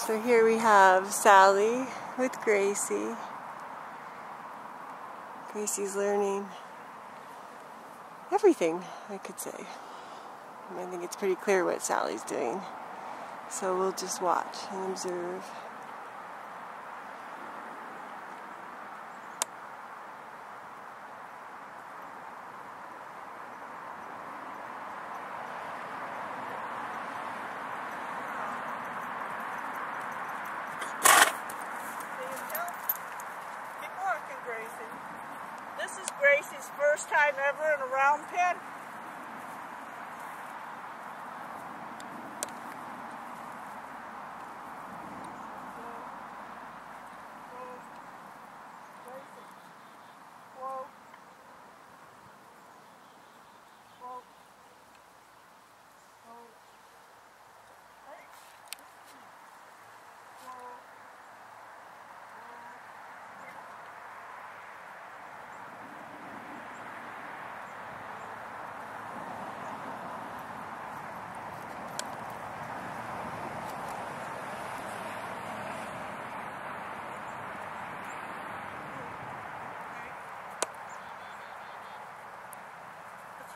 So here we have Sally with Gracie. Gracie's learning everything, I could say. And I think it's pretty clear what Sally's doing. So we'll just watch and observe. Gracie. This is Gracie's first time ever in a round pen.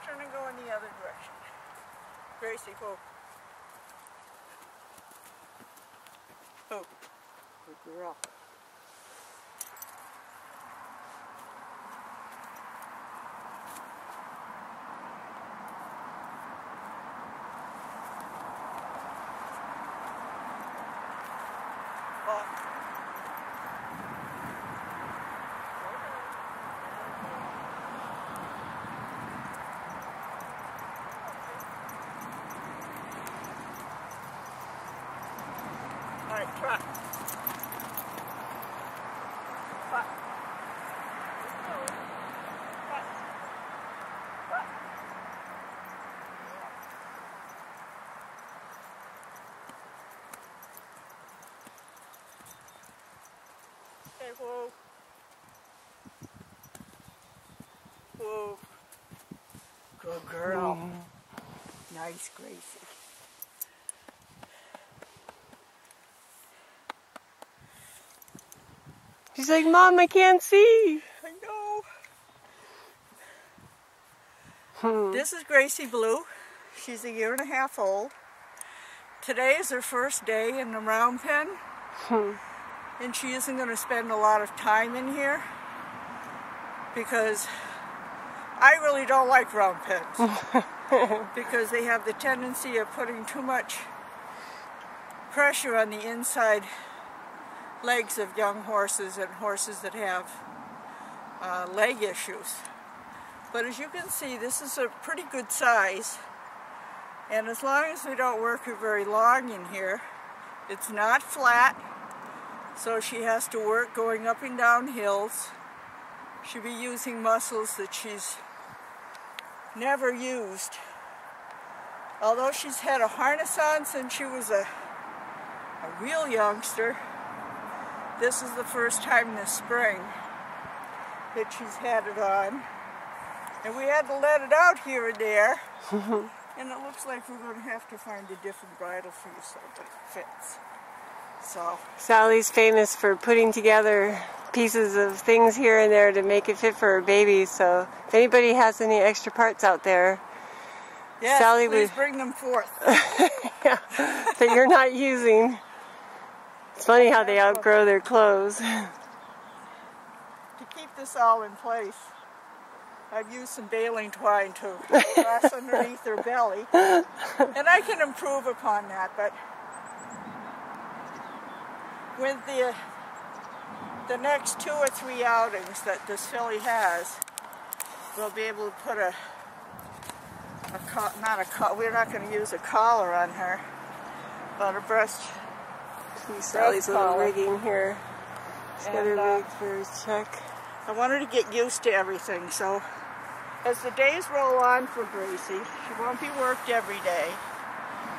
Turn and go in the other direction. Gracie, go. Oh, good girl. All right, trot. Trot. Trot. Trot. Okay, whoa. Whoa. Good girl. Nice, Gracie. She's like, Mom, I can't see. I know. This is Gracie Blue. She's 1.5 years old. Today is her first day in the round pen. And she isn't going to spend a lot of time in here because I really don't like round pens because they have the tendency of putting too much pressure on the inside legs of young horses and horses that have leg issues. But as you can see, this is a pretty good size, and as long as we don't work her very long in here, it's not flat, so she has to work going up and down hills. She'll be using muscles that she's never used. Although she's had a harness on since she was a real youngster, this is the first time this spring that she's had it on. And we had to let it out here and there. And it looks like we're going to have to find a different bridle for you so that it fits. So Sally's famous for putting together pieces of things here and there to make it fit for her baby. So if anybody has any extra parts out there, yes, Sally please would bring them forth. yeah, that you're not using. It's funny how they outgrow their clothes. To keep this all in place, I've used some baling twine to cross underneath her belly. And I can improve upon that, but with the next 2 or 3 outings that this filly has, we'll be able to put we're not going to use a collar on her, but a breast. Sally's little rigging here. She's got her rig for his check. I want her to get used to everything, so as the days roll on for Gracie, she won't be worked every day.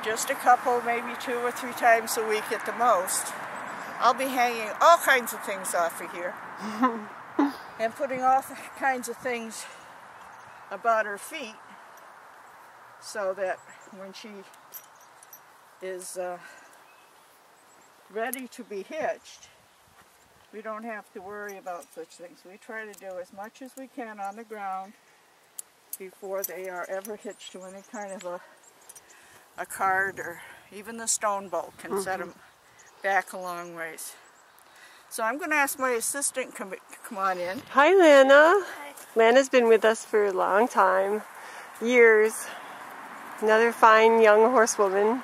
Just a couple, maybe 2 or 3 times a week at the most. I'll be hanging all kinds of things off of here. And putting all kinds of things about her feet so that when she is ready to be hitched, we don't have to worry about such things. We try to do as much as we can on the ground before they are ever hitched to any kind of a cart, or even the stone boat can set them back a long ways. So I'm going to ask my assistant to come on in. Hi, Lana. Hi. Lana's been with us for a long time, years. Another fine young horsewoman.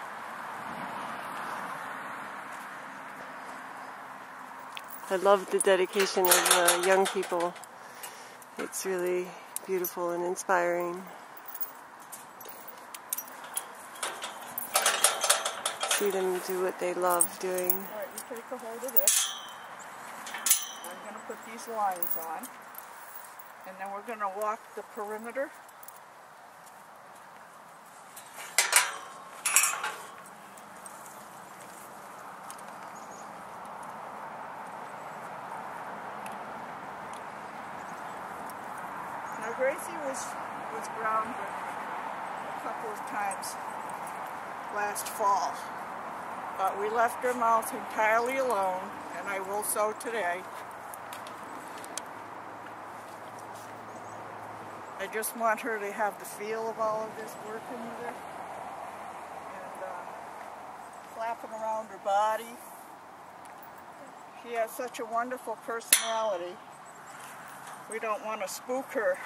I love the dedication of young people. It's really beautiful and inspiring. See them do what they love doing. All right, you take a hold of this. I'm going to put these lines on, and then we're going to walk the perimeter. Now Gracie was grounded a couple of times last fall, but we left her mouth entirely alone, and I will so today. I just want her to have the feel of all of this working with her, and flapping around her body. She has such a wonderful personality. We don't want to spook her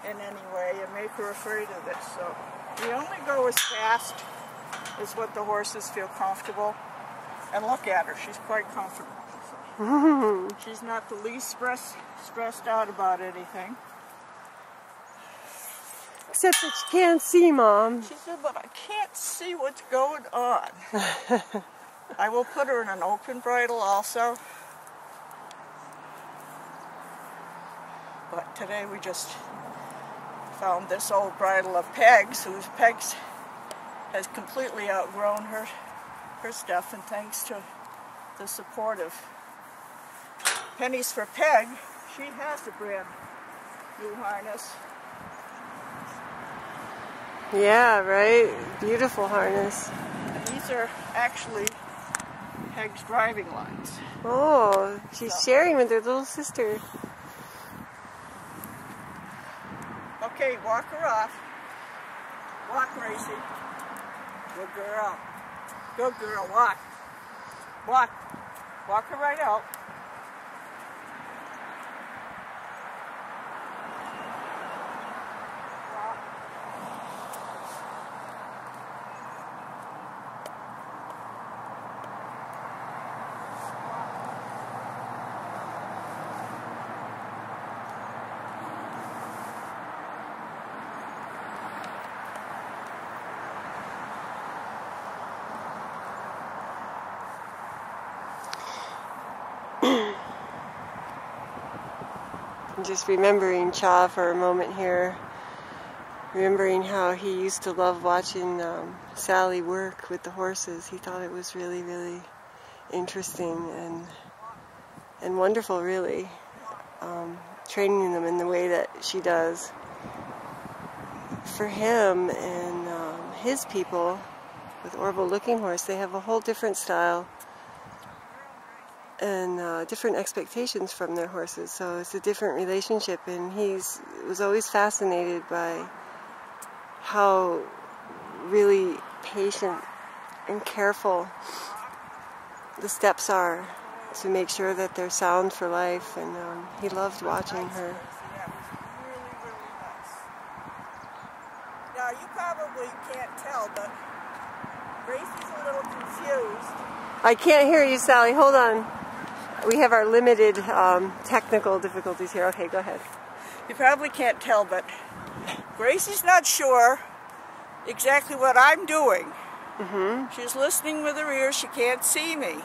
in any way and make her afraid of this. So we only go as fast as what the horses feel comfortable. And look at her, she's quite comfortable. So she's not the least stressed out about anything. Except that you can't see, Mom. She said, but I can't see what's going on. I will put her in an open bridle also. But today we just found this old bridle of Peg's, whose Peg's has completely outgrown her stuff, and thanks to the support of Pennies for Peg, she has a brand new harness. Yeah, right? Beautiful harness. And these are actually Peg's driving lines. Oh, she's sharing with her little sister. Okay, walk her off. Walk, Gracie. Good girl. Good girl, walk. Walk. Walk her right out. Just remembering Cha for a moment here, remembering how he used to love watching Sally work with the horses. He thought it was really, really interesting and wonderful, really, training them in the way that she does. For him and his people with Orville Looking Horse, they have a whole different style and different expectations from their horses, so it's a different relationship, and he was always fascinated by how really patient and careful the steps are to make sure that they're sound for life, and he loved watching her. That was really, really nice. Now, you probably can't tell, but Gracie's a little confused. I can't hear you, Sally. Hold on. We have our limited technical difficulties here. Okay, go ahead. You probably can't tell, but Gracie's not sure exactly what I'm doing. She's listening with her ears. She can't see me.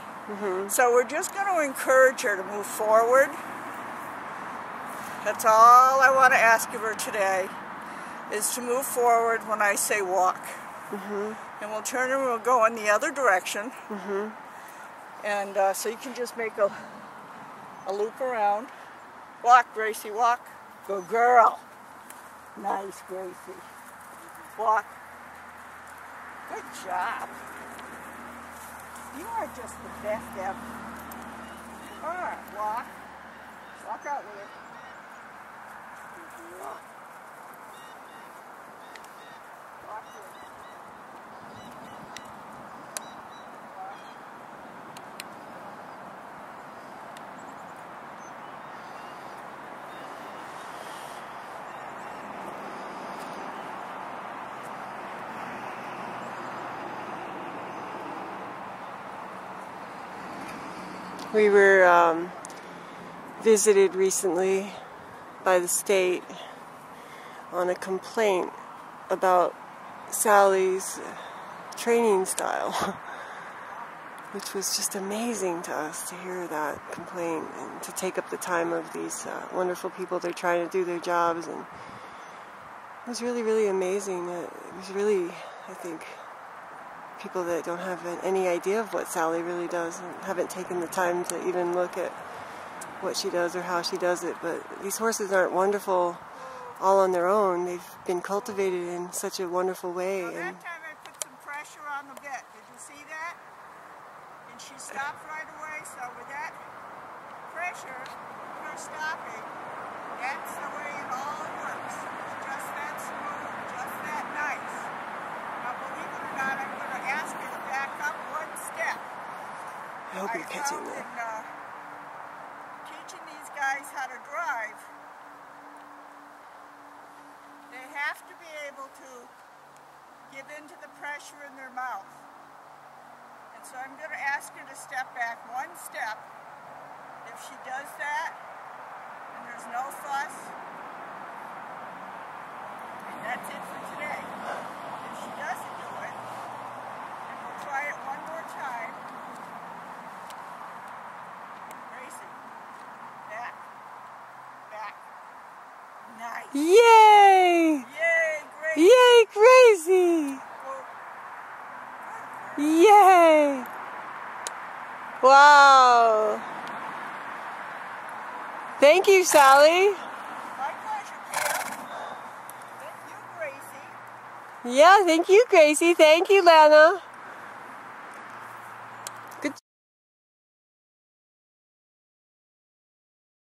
So we're just going to encourage her to move forward. That's all I want to ask of her today, is to move forward when I say walk. And we'll turn and we'll go in the other direction. And so you can just make a loop around. Walk, Gracie, walk. Good girl. Nice, Gracie. Walk. Good job. You are just the best ever. Come on, walk. Walk out with it. Walk. Walk with it. We were visited recently by the state on a complaint about Sally's training style, which was just amazing to us to hear that complaint and to take up the time of these wonderful people. They're trying to do their jobs, and it was really, really amazing. It was really, I think, people that don't have any idea of what Sally really does and haven't taken the time to even look at what she does or how she does it. But these horses aren't wonderful all on their own. They've been cultivated in such a wonderful way. Well, that time I put some pressure on the bit. Did you see that? And she stopped right away. So with that pressure, her stopping, that's the way it all works. It's just that smooth, just that nice. Now believe it or not, I'm going to ask you to back up one step. I hope you're catching that. Teaching these guys how to drive, they have to be able to give in to the pressure in their mouth. And so I'm going to ask you to step back one step. If she does that, and there's no fuss, and that's it for today. If she doesn't do it, and we'll try it one more time. Gracie, back, back. Nice. Yay! Yay, Gracie! Yay, Gracie! Yay! Wow! Thank you, Sally. My pleasure, Pam. Thank you, Gracie. Yeah, thank you, Gracie. Thank you, Lana.